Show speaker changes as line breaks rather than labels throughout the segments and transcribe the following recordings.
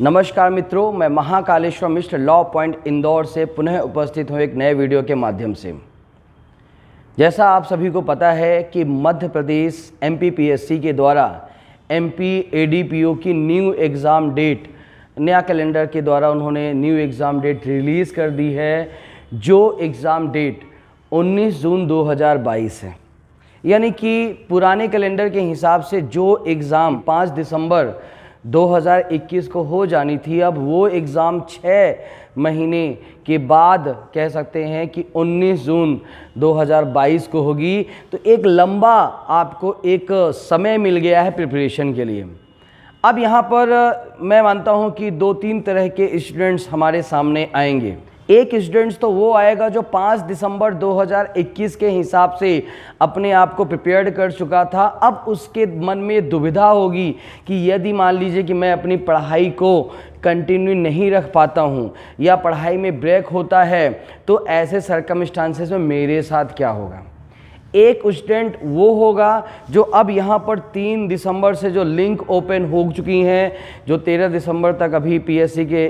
नमस्कार मित्रों, मैं महाकालेश्वर मिश्र लॉ पॉइंट इंदौर से पुनः उपस्थित हूँ एक नए वीडियो के माध्यम से। जैसा आप सभी को पता है कि मध्य प्रदेश MPPSC के द्वारा MP ADPO की न्यू एग्ज़ाम डेट, नया कैलेंडर के द्वारा उन्होंने न्यू एग्ज़ाम डेट रिलीज़ कर दी है, जो एग्ज़ाम डेट 19 जून 2022 है। यानी कि पुराने कैलेंडर के हिसाब से जो एग्ज़ाम 5 दिसंबर 2021 को हो जानी थी, अब वो एग्ज़ाम 6 महीने के बाद कह सकते हैं कि 19 जून 2022 को होगी। तो एक लंबा आपको एक समय मिल गया है प्रिपरेशन के लिए। अब यहाँ पर मैं मानता हूँ कि 2-3 तरह के स्टूडेंट्स हमारे सामने आएंगे। एक स्टूडेंट्स तो वो आएगा जो 5 दिसंबर 2021 के हिसाब से अपने आप को प्रिपेयर्ड कर चुका था। अब उसके मन में दुविधा होगी कि यदि मान लीजिए कि मैं अपनी पढ़ाई को कंटिन्यू नहीं रख पाता हूँ या पढ़ाई में ब्रेक होता है, तो ऐसे सर्कमस्टांसेस में मेरे साथ क्या होगा। एक स्टूडेंट वो होगा जो अब यहाँ पर 3 दिसंबर से जो लिंक ओपन हो चुकी हैं, जो 13 दिसंबर तक अभी PSC के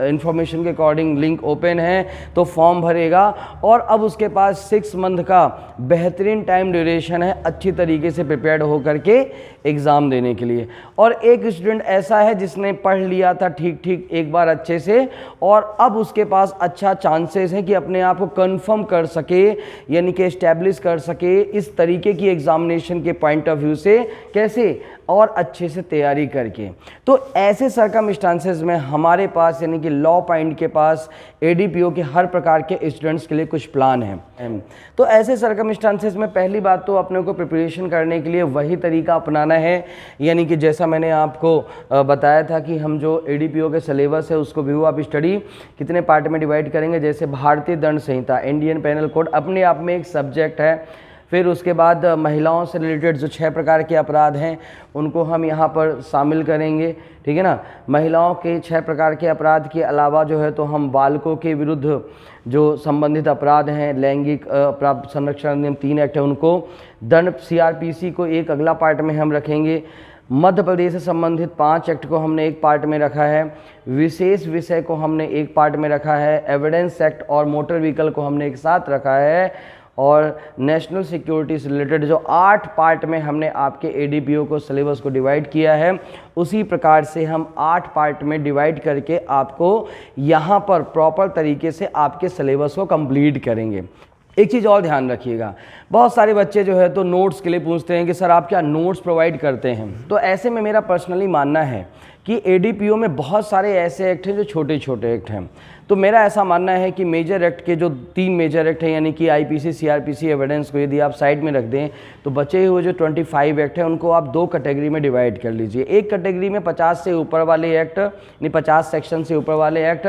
इंफॉर्मेशन के अकॉर्डिंग लिंक ओपन है, तो फॉर्म भरेगा और अब उसके पास 6 मंथ का बेहतरीन टाइम ड्यूरेशन है अच्छी तरीके से प्रिपेयर्ड हो करके एग्ज़ाम देने के लिए। और एक स्टूडेंट ऐसा है जिसने पढ़ लिया था ठीक एक बार अच्छे से, और अब उसके पास अच्छा चांसेस है कि अपने आप को कन्फर्म कर सके, यानी कि एस्टेब्लिश कर सके इस तरीके की एग्जामिनेशन के पॉइंट ऑफ व्यू से, कैसे और अच्छे से तैयारी करके। तो ऐसे सर्कमस्टांसेस में हमारे पास यानी कि लॉ पॉइंट के पास ADPO के हर प्रकार के स्टूडेंट्स के लिए कुछ प्लान हैं। तो ऐसे सर्कमस्टांसेस में पहली बात तो अपने को प्रिपरेशन करने के लिए वही तरीका अपनाना है, यानी कि जैसा मैंने आपको बताया था कि हम जो ADPO के सिलेबस है उसको व्यू ऑफ स्टडी कितने पार्ट में डिवाइड करेंगे। जैसे भारतीय दंड संहिता, इंडियन पेनल कोड अपने आप में एक सब्जेक्ट है। फिर उसके बाद महिलाओं से रिलेटेड जो 6 प्रकार के अपराध हैं उनको हम यहाँ पर शामिल करेंगे, ठीक है ना। महिलाओं के 6 प्रकार के अपराध के अलावा जो है तो हम बालकों के विरुद्ध जो संबंधित अपराध हैं, लैंगिक अपराध संरक्षण अधिनियम 3 एक्ट है उनको, दंड CRPC को एक अगला पार्ट में हम रखेंगे। मध्य प्रदेश से संबंधित 5 एक्ट को हमने एक पार्ट में रखा है, विशेष विषय को हमने एक पार्ट में रखा है, एविडेंस एक्ट और मोटर व्हीकल को हमने एक साथ रखा है, और नेशनल सिक्योरिटी से रिलेटेड जो 8 पार्ट में हमने आपके ADPO को सिलेबस को डिवाइड किया है, उसी प्रकार से हम 8 पार्ट में डिवाइड करके आपको यहाँ पर प्रॉपर तरीके से आपके सिलेबस को कंप्लीट करेंगे। एक चीज़ और ध्यान रखिएगा, बहुत सारे बच्चे जो है तो नोट्स के लिए पूछते हैं कि सर आप क्या नोट्स प्रोवाइड करते हैं। तो ऐसे में मेरा पर्सनली मानना है कि ADPO में बहुत सारे ऐसे एक्ट हैं जो छोटे छोटे एक्ट हैं। तो मेरा ऐसा मानना है कि मेजर एक्ट के जो 3 मेजर एक्ट हैं, यानी कि IPC CRPC एविडेंस को यदि आप साइड में रख दें, तो बचे हुए जो 25 एक्ट हैं उनको आप 2 कैटेगरी में डिवाइड कर लीजिए। एक कैटेगरी में 50 से ऊपर वाले एक्ट, यानी 50 सेक्शन से ऊपर वाले एक्ट,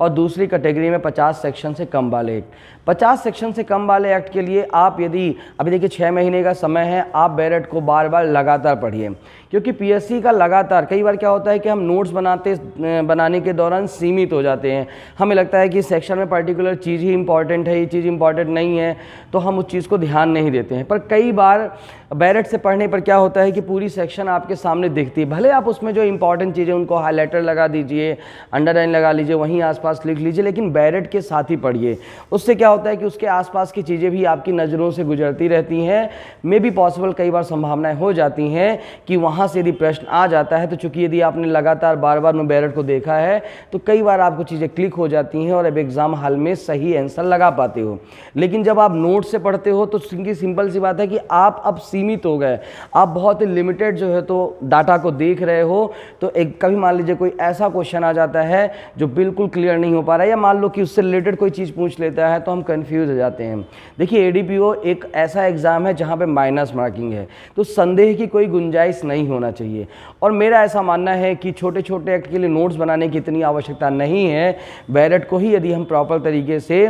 और दूसरी कैटेगरी में 50 सेक्शन से कम वाले एक्ट। 50 सेक्शन से कम वाले एक्ट के लिए आप यदि अभी देखिए 6 महीने का समय है, आप बैरेट को बार बार लगातार पढ़िए, क्योंकि PSC का लगातार कई बार क्या होता है कि हम नोट्स बनाने के दौरान सीमित हो जाते हैं। हमें लगता है कि सेक्शन में पर्टिकुलर चीज़ ही इंपॉर्टेंट है, ये चीज़ इंपॉर्टेंट नहीं है, तो हम उस चीज़ को ध्यान नहीं देते हैं। पर कई बार बैरेट से पढ़ने पर क्या होता है कि पूरी सेक्शन आपके सामने दिखती है, भले आप उसमें जो इंपॉर्टेंट चीज़ें उनको हाईलाइटर लगा दीजिए, अंडरलाइन लगा लीजिए, वहीं आसपास लिख लीजिए, लेकिन बैरेट के साथ ही पढ़िए। उससे क्या होता है कि उसके आसपास की चीज़ें भी आपकी नज़रों से गुजरती रहती हैं। मे बी पॉसिबल कई बार संभावनाएं हो जाती हैं कि वहाँ से यदि प्रश्न आ जाता है, तो चूंकि यदि आपने लगातार बार बार में बैरेट को देखा है, तो कई बार आपको चीज़ें क्लिक हो जाती हैं और अब एग्ज़ाम हॉल में सही आंसर लगा पाते हो। लेकिन जब आप नोट से पढ़ते हो तो सिंपल सी बात है कि आप अब सीमित हो गए, आप बहुत ही लिमिटेड जो है तो डाटा को देख रहे हो। तो एक कभी मान लीजिए कोई ऐसा क्वेश्चन आ जाता है जो बिल्कुल क्लियर नहीं हो पा रहा है, या मान लो कि उससे रिलेटेड कोई चीज़ पूछ लेता है, तो हम कंफ्यूज हो जाते हैं। देखिए ADPO एक ऐसा एग्ज़ाम है जहाँ पे माइनस मार्किंग है, तो संदेह की कोई गुंजाइश नहीं होना चाहिए। और मेरा ऐसा मानना है कि छोटे छोटे एक्ट के लिए नोट्स बनाने की इतनी आवश्यकता नहीं है। बैरेट को ही यदि हम प्रॉपर तरीके से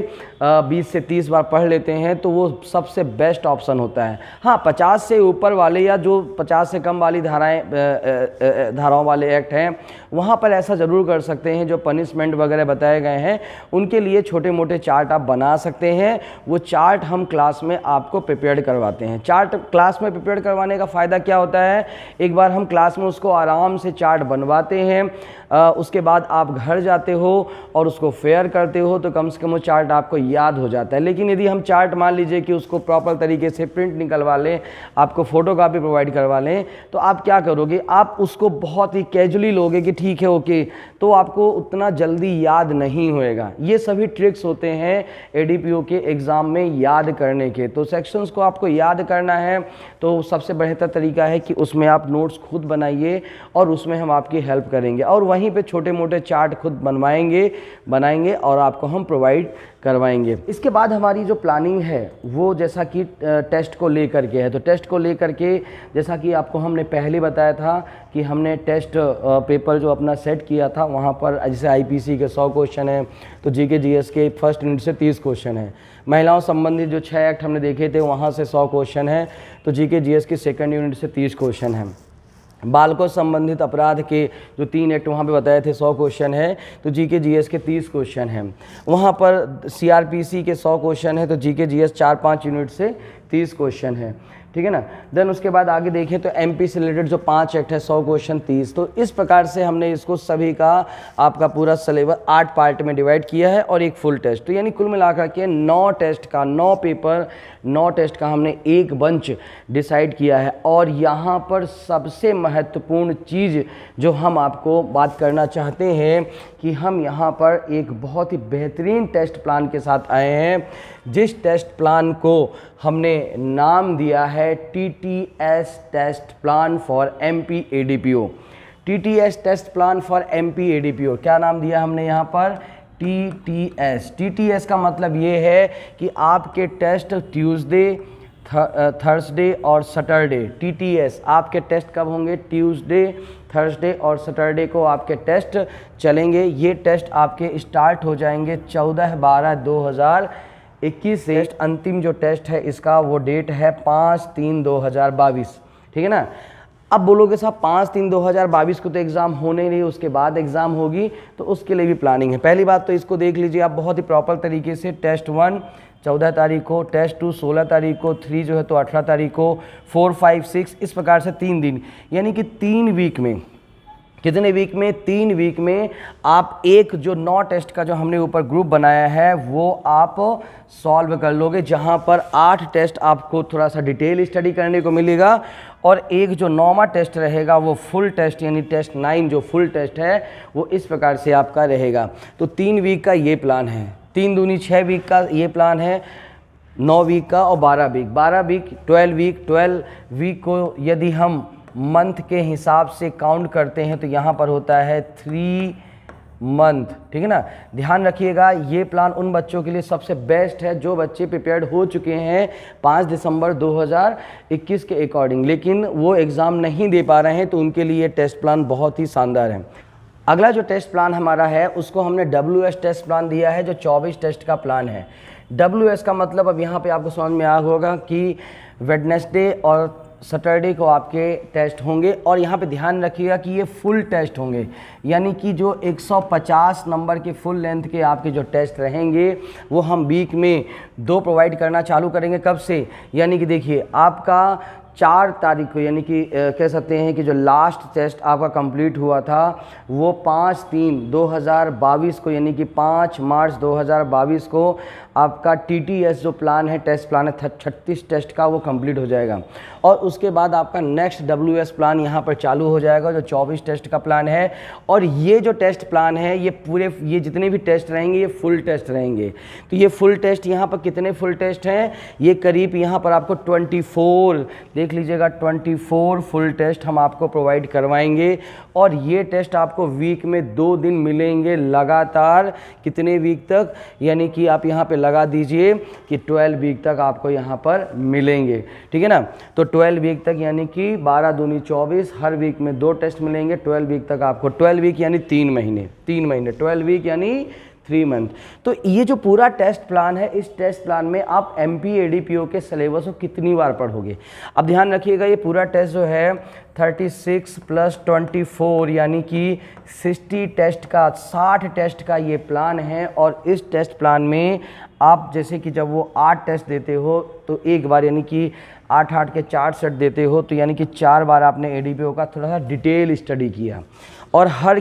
20 से 30 बार पढ़ लेते हैं तो वो सबसे बेस्ट ऑप्शन होता है। हाँ, 50 से ऊपर वाले या जो 50 से कम वाली धाराओं वाले एक्ट हैं वहाँ पर ऐसा ज़रूर कर सकते हैं, जो पनिशमेंट वगैरह बताए गए हैं उनके लिए छोटे मोटे चार्ट आप बना सकते हैं। वो चार्ट हम क्लास में आपको प्रिपेयर करवाते हैं। चार्ट क्लास में प्रिपेयर करवाने का फ़ायदा क्या होता है, एक बार हम क्लास में उसको आराम से चार्ट बनवाते हैं, उसके बाद आप घर जाते हो और उसको फेयर करते हो तो कम से कम वो चार्ट आपको याद हो जाता है। लेकिन यदि हम चार्ट मान लीजिए कि उसको प्रॉपर तरीके से प्रिंट निकलवा लें, आपको फ़ोटोकॉपी प्रोवाइड करवा लें, तो आप क्या करोगे, आप उसको बहुत ही कैजुअली लोगे कि ठीक है ओके, तो आपको उतना जल्दी याद नहीं होएगा। ये सभी ट्रिक्स होते हैं एडीपीओ के एग्ज़ाम में याद करने के। तो सेक्शंस को आपको याद करना है तो सबसे बेहतर तरीका है कि उसमें आप नोट्स खुद बनाइए और उसमें हम आपकी हेल्प करेंगे और वहीं पे छोटे मोटे चार्ट खुद बनाएंगे और आपको हम प्रोवाइड करवाएंगे। इसके बाद हमारी जो प्लानिंग है वो जैसा कि टेस्ट को लेकर के है। तो टेस्ट को लेकर के जैसा कि आपको हमने पहले बताया था कि हमने टेस्ट पेपर जो अपना सेट किया था वहाँ पर जैसे आईपीसी के 100 क्वेश्चन हैं, तो जीके जीएस के फर्स्ट यूनिट से 30 क्वेश्चन हैं। महिलाओं संबंधित जो 6 एक्ट हमने देखे थे वहाँ से 100 क्वेश्चन हैं, तो जीके जीएस के सेकंड यूनिट से 30 क्वेश्चन हैं। बालकों संबंधित अपराध के जो 3 एक्ट वहाँ पे बताए थे 100 क्वेश्चन है, तो जीके जीएस के 30 क्वेश्चन हैं। वहाँ पर सीआरपीसी के 100 क्वेश्चन है, तो जीके जीएस 4-5 यूनिट से 30 क्वेश्चन है, ठीक है ना। देन उसके बाद आगे देखें तो एमपी से रिलेटेड जो 5 एक्ट है 100 क्वेश्चन 30। तो इस प्रकार से हमने इसको सभी का आपका पूरा सिलेबस 8 पार्ट में डिवाइड किया है और एक फुल टेस्ट। तो यानी कुल मिलाकर के 9 टेस्ट का 9 पेपर 9 टेस्ट का हमने एक बंच डिसाइड किया है। और यहाँ पर सबसे महत्वपूर्ण चीज़ जो हम आपको बात करना चाहते हैं कि हम यहाँ पर एक बहुत ही बेहतरीन टेस्ट प्लान के साथ आए हैं, जिस टेस्ट प्लान को हमने नाम दिया है TTS test plan for MP ADPO. TTS test plan for MP ADPO क्या नाम दिया हमने यहाँ पर, टीटीएस। टीटीएस का मतलब ये है कि आपके टेस्ट ट्यूसडे, थर्सडे और सैटरडे। टीटीएस आपके टेस्ट कब होंगे, ट्यूसडे, थर्सडे और सैटरडे को आपके टेस्ट चलेंगे। ये टेस्ट आपके स्टार्ट हो जाएंगे 14/12/2021 से। अंतिम जो टेस्ट है इसका वो डेट है 5/3/2022, ठीक है ना। अब बोलोगे साहब 5/3/2022 को तो एग्ज़ाम होने नहीं, उसके बाद एग्ज़ाम होगी, तो उसके लिए भी प्लानिंग है। पहली बात तो इसको देख लीजिए आप बहुत ही प्रॉपर तरीके से। टेस्ट 1 14 तारीख को, टेस्ट 2 16 तारीख को, 3 जो है तो 18 तारीख को, 4 5 6 इस प्रकार से 3 दिन, यानी कि 3 वीक में, कितने वीक में, 3 वीक में आप एक जो 9 टेस्ट का जो हमने ऊपर ग्रुप बनाया है वो आप सॉल्व कर लोगे, जहां पर 8 टेस्ट आपको थोड़ा सा डिटेल स्टडी करने को मिलेगा और एक जो 9वां टेस्ट रहेगा वो फुल टेस्ट यानी टेस्ट 9 जो फुल टेस्ट है वो इस प्रकार से आपका रहेगा। तो 3 वीक का ये प्लान है, 3 दूनी 6 वीक का ये प्लान है, 9 वीक का और 12 वीक, 12 वीक 12 वीक को यदि हम मंथ के हिसाब से काउंट करते हैं तो यहाँ पर होता है 3 मंथ, ठीक है ना। ध्यान रखिएगा ये प्लान उन बच्चों के लिए सबसे बेस्ट है जो बच्चे प्रिपेयर्ड हो चुके हैं 5 दिसंबर 2021 के अकॉर्डिंग, लेकिन वो एग्ज़ाम नहीं दे पा रहे हैं, तो उनके लिए टेस्ट प्लान बहुत ही शानदार है। अगला जो टेस्ट प्लान हमारा है उसको हमने WS टेस्ट प्लान दिया है, जो 24 टेस्ट का प्लान है। WS का मतलब अब यहाँ पे आपको समझ में आ होगा कि वेडनेसडे और सैटरडे को आपके टेस्ट होंगे, और यहाँ पे ध्यान रखिएगा कि ये फुल टेस्ट होंगे, यानी कि जो 150 नंबर के फुल लेंथ के आपके जो टेस्ट रहेंगे वो हम वीक में 2 प्रोवाइड करना चालू करेंगे। कब से, यानी कि देखिए आपका 4 तारीख को, यानी कि कह सकते हैं कि जो लास्ट टेस्ट आपका कंप्लीट हुआ था वो 5/3/2022 को, यानी कि 5 मार्च 2022 को आपका TTS जो प्लान है, टेस्ट प्लान है 36 टेस्ट का, वो कंप्लीट हो जाएगा। और उसके बाद आपका नेक्स्ट WS प्लान यहाँ पर चालू हो जाएगा जो 24 टेस्ट का प्लान है। और ये जो टेस्ट प्लान है ये पूरे, ये जितने भी टेस्ट रहेंगे ये फुल टेस्ट रहेंगे। तो ये फुल टेस्ट यहाँ पर कितने फुल टेस्ट हैं, ये करीब यहाँ पर आपको 24, देख लीजिएगा 24 फुल टेस्ट हम आपको प्रोवाइड करवाएंगे। और ये टेस्ट आपको वीक में 2 दिन मिलेंगे लगातार, कितने वीक तक, यानी कि आप यहाँ पे लगा दीजिए कि 12 वीक तक आपको यहाँ पर मिलेंगे, ठीक है ना। तो 12 वीक तक यानी कि 12 दूनी 24, हर वीक में 2 टेस्ट मिलेंगे। 12 वीक तक आपको, 12 वीक यानी 3 महीने, 12 वीक यानी 3 मंथ। तो ये जो पूरा टेस्ट प्लान है, इस टेस्ट प्लान में आप MP ADPO के सिलेबस को कितनी बार पढ़ोगे। अब ध्यान रखिएगा, ये पूरा टेस्ट जो है 36 + 24 यानी कि 60 टेस्ट का, 60 टेस्ट का ये प्लान है। और इस टेस्ट प्लान में आप जैसे कि जब वो 8 टेस्ट देते हो तो एक बार यानी कि 8-8 के 4 सेट देते हो, तो यानी कि 4 बार आपने ADPO का थोड़ा सा डिटेल स्टडी किया। और हर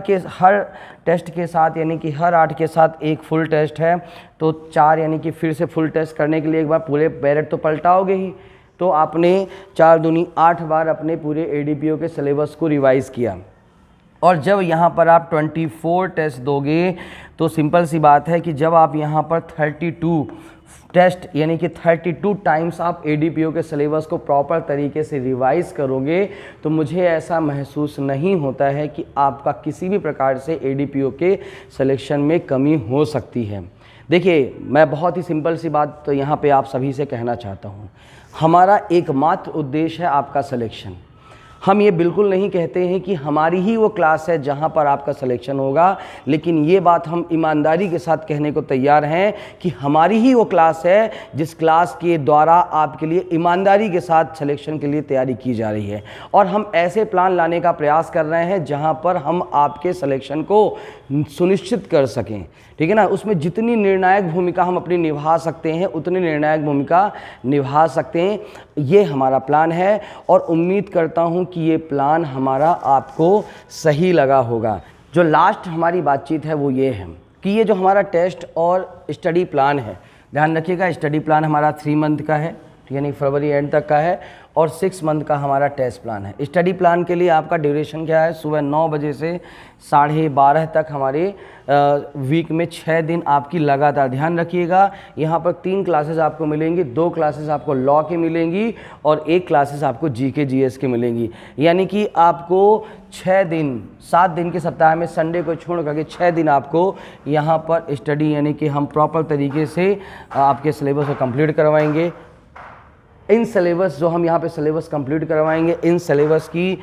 टेस्ट के साथ यानी कि हर 8 के साथ एक फुल टेस्ट है, तो 4 यानी कि फिर से फुल टेस्ट करने के लिए एक बार पूरे बैरेट तो पलटाओगे ही। तो आपने 4 दूनी 8 बार अपने पूरे ADPO के सिलेबस को रिवाइज़ किया। और जब यहाँ पर आप 24 टेस्ट दोगे तो सिंपल सी बात है कि जब आप यहाँ पर 32 टेस्ट यानी कि 32 टाइम्स आप ADPO के सिलेबस को प्रॉपर तरीके से रिवाइज करोगे, तो मुझे ऐसा महसूस नहीं होता है कि आपका किसी भी प्रकार से ADPO के सिलेक्शन में कमी हो सकती है। देखिए, मैं बहुत ही सिंपल सी बात तो यहाँ पे आप सभी से कहना चाहता हूँ, हमारा एकमात्र उद्देश्य है आपका सिलेक्शन। हम ये बिल्कुल नहीं कहते हैं कि हमारी ही वो क्लास है जहाँ पर आपका सिलेक्शन होगा, लेकिन ये बात हम ईमानदारी के साथ कहने को तैयार हैं कि हमारी ही वो क्लास है जिस क्लास के द्वारा आपके लिए ईमानदारी के साथ सिलेक्शन के लिए तैयारी की जा रही है। और हम ऐसे प्लान लाने का प्रयास कर रहे हैं जहाँ पर हम आपके सिलेक्शन को सुनिश्चित कर सकें, ठीक है ना। उसमें जितनी निर्णायक भूमिका हम अपनी निभा सकते हैं उतनी निर्णायक भूमिका निभा सकते हैं, ये हमारा प्लान है। और उम्मीद करता हूँ कि ये प्लान हमारा आपको सही लगा होगा। जो लास्ट हमारी बातचीत है वो ये है कि ये जो हमारा टेस्ट और स्टडी प्लान है, ध्यान रखिएगा, स्टडी प्लान हमारा 3 मंथ का है, यानी फरवरी एंड तक का है, और 6 मंथ का हमारा टेस्ट प्लान है। स्टडी प्लान के लिए आपका ड्यूरेशन क्या है, सुबह 9 बजे से 12:30 तक हमारे वीक में 6 दिन आपकी लगातार, ध्यान रखिएगा, यहाँ पर 3 क्लासेस आपको मिलेंगी, 2 क्लासेस आपको लॉ की मिलेंगी और 1 क्लासेस आपको GK GS की मिलेंगी। यानी कि आपको 6 दिन, 7 दिन के सप्ताह में संडे को छोड़ करके 6 दिन आपको यहाँ पर स्टडी यानी कि हम प्रॉपर तरीके से आपके सिलेबस को कंप्लीट करवाएंगे। इन सिलेबस जो हम यहाँ पे सिलेबस कंप्लीट करवाएंगे, इन सिलेबस की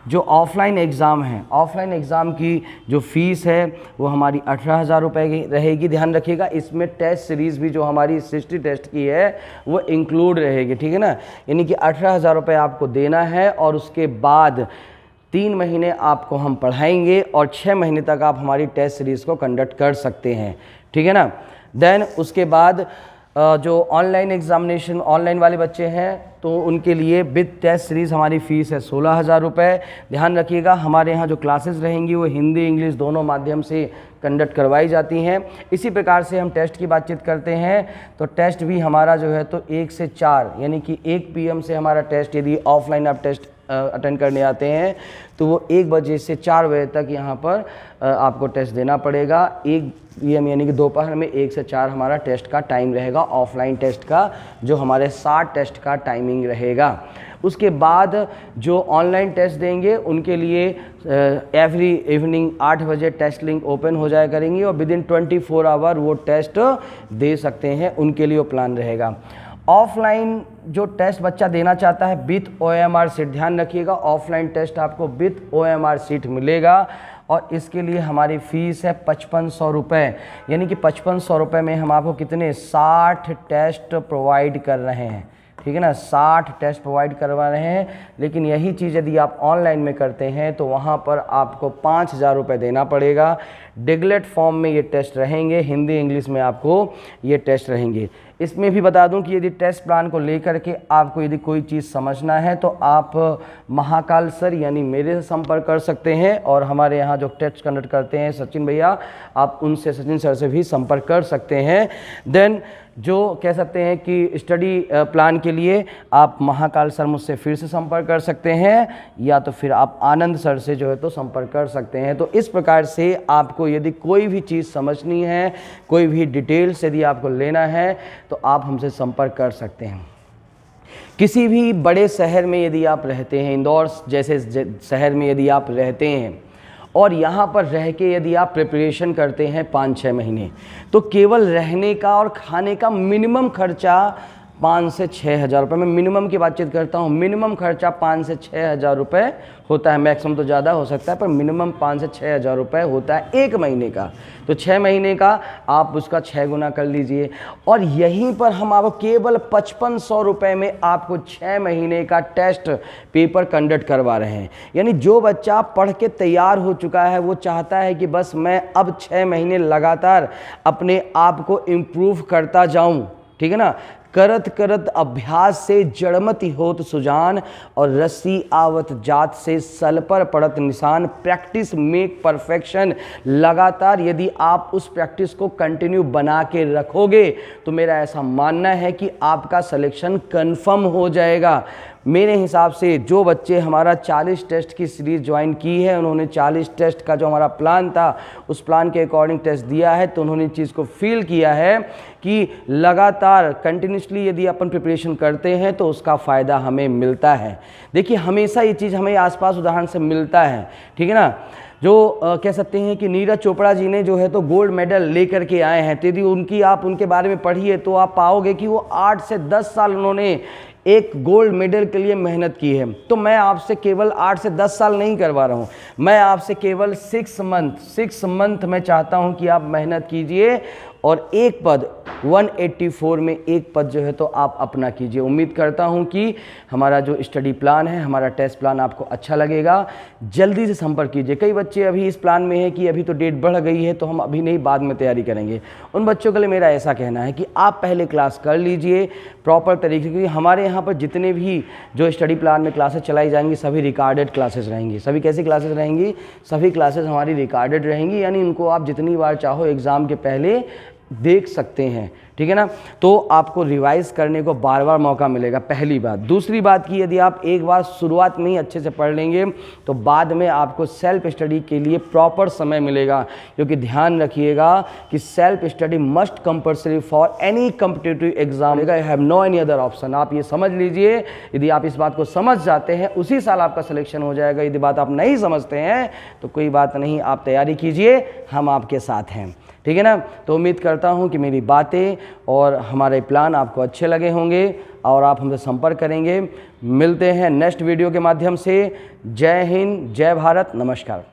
जो ऑफलाइन एग्ज़ाम है, ऑफलाइन एग्ज़ाम की जो फ़ीस है वो हमारी 18,000 रुपये की रहेगी। ध्यान रखिएगा, इसमें टेस्ट सीरीज़ भी जो हमारी 60 टेस्ट की है वो इंक्लूड रहेगी, ठीक है ना। यानी कि 18,000 रुपये आपको देना है और उसके बाद 3 महीने आपको हम पढ़ाएंगे और 6 महीने तक आप हमारी टेस्ट सीरीज़ को कंडक्ट कर सकते हैं, ठीक है ना। देन उसके बाद जो ऑनलाइन एग्ज़ामिनेशन ऑनलाइन वाले बच्चे हैं तो उनके लिए विद टेस्ट सीरीज़ हमारी फ़ीस है 16,000 रुपये। ध्यान रखिएगा, हमारे यहाँ जो क्लासेस रहेंगी वो हिंदी इंग्लिश दोनों माध्यम से कंडक्ट करवाई जाती हैं। इसी प्रकार से हम टेस्ट की बातचीत करते हैं तो टेस्ट भी हमारा जो है तो 1 से 4 यानी कि 1 PM से हमारा टेस्ट, यदि ऑफलाइन आप टेस्ट अटेंड करने आते हैं तो वो 1 बजे से 4 बजे तक यहाँ पर आपको टेस्ट देना पड़ेगा। 1 PM यानी कि दोपहर में 1 से 4 हमारा टेस्ट का टाइम रहेगा, ऑफलाइन टेस्ट का जो हमारे 60 टेस्ट का टाइमिंग रहेगा। उसके बाद जो ऑनलाइन टेस्ट देंगे उनके लिए एवरी इवनिंग 8 बजे टेस्ट लिंक ओपन हो जाया करेंगी और विदिन 24 आवर वो टेस्ट दे सकते हैं, उनके लिए वो प्लान रहेगा। ऑफलाइन जो टेस्ट बच्चा देना चाहता है विथ OMR सीट, ध्यान रखिएगा, ऑफलाइन टेस्ट आपको विथ OMR सीट मिलेगा और इसके लिए हमारी फ़ीस है 5500 रुपये। यानी कि 5500 रुपये में हम आपको कितने 60 टेस्ट प्रोवाइड कर रहे हैं, ठीक है ना, 60 टेस्ट प्रोवाइड करवा रहे हैं। लेकिन यही चीज़ यदि आप ऑनलाइन में करते हैं तो वहाँ पर आपको 5,000 रुपये देना पड़ेगा। डिगलेट फॉर्म में ये टेस्ट रहेंगे, हिंदी इंग्लिश में आपको ये टेस्ट रहेंगे। इसमें भी बता दूं कि यदि टेस्ट प्लान को लेकर के आपको यदि कोई चीज़ समझना है तो आप महाकाल सर यानी मेरे से संपर्क कर सकते हैं और हमारे यहाँ जो टेस्ट कंडक्ट करते हैं सचिन भैया, आप उनसे, सचिन सर से भी संपर्क कर सकते हैं। देन जो कह सकते हैं कि स्टडी प्लान के लिए आप महाकाल सर मुझसे फिर से संपर्क कर सकते हैं या तो फिर आप आनंद सर से जो है तो संपर्क कर सकते हैं। तो इस प्रकार से आपको यदि कोई भी चीज़ समझनी है, कोई भी डिटेल्स यदि आपको लेना है तो आप हमसे संपर्क कर सकते हैं। किसी भी बड़े शहर में यदि आप रहते हैं, इंदौर जैसे शहर में यदि आप रहते हैं और यहाँ पर रह के यदि आप प्रिपरेशन करते हैं 5-6 महीने, तो केवल रहने का और खाने का मिनिमम खर्चा 5 से 6 हज़ार रुपये। मैं मिनिमम की बातचीत करता हूँ, मिनिमम खर्चा 5 से 6 हज़ार रुपये होता है, मैक्सिमम तो ज़्यादा हो सकता है, पर मिनिमम 5 से 6 हज़ार रुपये होता है 1 महीने का। तो 6 महीने का आप उसका 6 गुना कर लीजिए, और यहीं पर हम आपको केवल 5500 रुपये में आपको 6 महीने का टेस्ट पेपर कंडक्ट करवा रहे हैं। यानी जो बच्चा पढ़ के तैयार हो चुका है, वो चाहता है कि बस मैं अब 6 महीने लगातार अपने आप को इम्प्रूव करता जाऊं, ठीक है ना, करत करत अभ्यास से जड़मति होत सुजान, और रस्सी आवत जात से सल पर पड़त निशान। Practice make perfection. लगातार यदि आप उस प्रैक्टिस को कंटिन्यू बना के रखोगे तो मेरा ऐसा मानना है कि आपका सिलेक्शन कंफर्म हो जाएगा। मेरे हिसाब से जो बच्चे हमारा 40 टेस्ट की सीरीज़ ज्वाइन की है, उन्होंने 40 टेस्ट का जो हमारा प्लान था उस प्लान के अकॉर्डिंग टेस्ट दिया है, तो उन्होंने इस चीज़ को फील किया है कि लगातार कंटिन्यूसली यदि अपन प्रिपरेशन करते हैं तो उसका फ़ायदा हमें मिलता है। देखिए, हमेशा ये चीज़ हमें आसपास उदाहरण से मिलता है, ठीक है ना। जो कह सकते हैं कि नीरज चोपड़ा जी ने जो है तो गोल्ड मेडल लेकर के आए हैं, तो यदि आप उनके बारे में पढ़िए तो आप पाओगे कि वो 8 से 10 साल उन्होंने एक गोल्ड मेडल के लिए मेहनत की है। तो मैं आपसे केवल 8 से 10 साल नहीं करवा रहा हूँ, मैं आपसे केवल 6 मंथ मैं चाहता हूँ कि आप मेहनत कीजिए और एक पद 184 में एक पद जो है तो आप अपना कीजिए। उम्मीद करता हूं कि हमारा जो स्टडी प्लान है, हमारा टेस्ट प्लान आपको अच्छा लगेगा। जल्दी से संपर्क कीजिए। कई बच्चे अभी इस प्लान में है कि अभी तो डेट बढ़ गई है तो हम अभी नहीं, बाद में तैयारी करेंगे। उन बच्चों के लिए मेरा ऐसा कहना है कि आप पहले क्लास कर लीजिए प्रॉपर तरीके से, क्योंकि हमारे यहाँ पर जितने भी जो स्टडी प्लान में क्लासेस चलाई जाएंगी सभी रिकॉर्डेड क्लासेस रहेंगी। सभी कैसी क्लासेस रहेंगी? सभी क्लासेस हमारी रिकॉर्डेड रहेंगी, यानी इनको आप जितनी बार चाहो एग्ज़ाम के पहले देख सकते हैं, ठीक है ना। तो आपको रिवाइज करने को बार बार मौका मिलेगा, पहली बात। दूसरी बात की यदि आप एक बार शुरुआत में ही अच्छे से पढ़ लेंगे तो बाद में आपको सेल्फ स्टडी के लिए प्रॉपर समय मिलेगा, क्योंकि ध्यान रखिएगा कि self study must compulsory for any competitive exam. You have no any other option. आप ये समझ लीजिए, यदि आप इस बात को समझ जाते हैं उसी साल आपका सिलेक्शन हो जाएगा। यदि बात आप नहीं समझते हैं तो कोई बात नहीं, आप तैयारी कीजिए, हम आपके साथ हैं, ठीक है ना। तो उम्मीद करता हूं कि मेरी बातें और हमारे प्लान आपको अच्छे लगे होंगे और आप हमसे संपर्क करेंगे। मिलते हैं नेक्स्ट वीडियो के माध्यम से। जय हिंद, जय भारत, नमस्कार।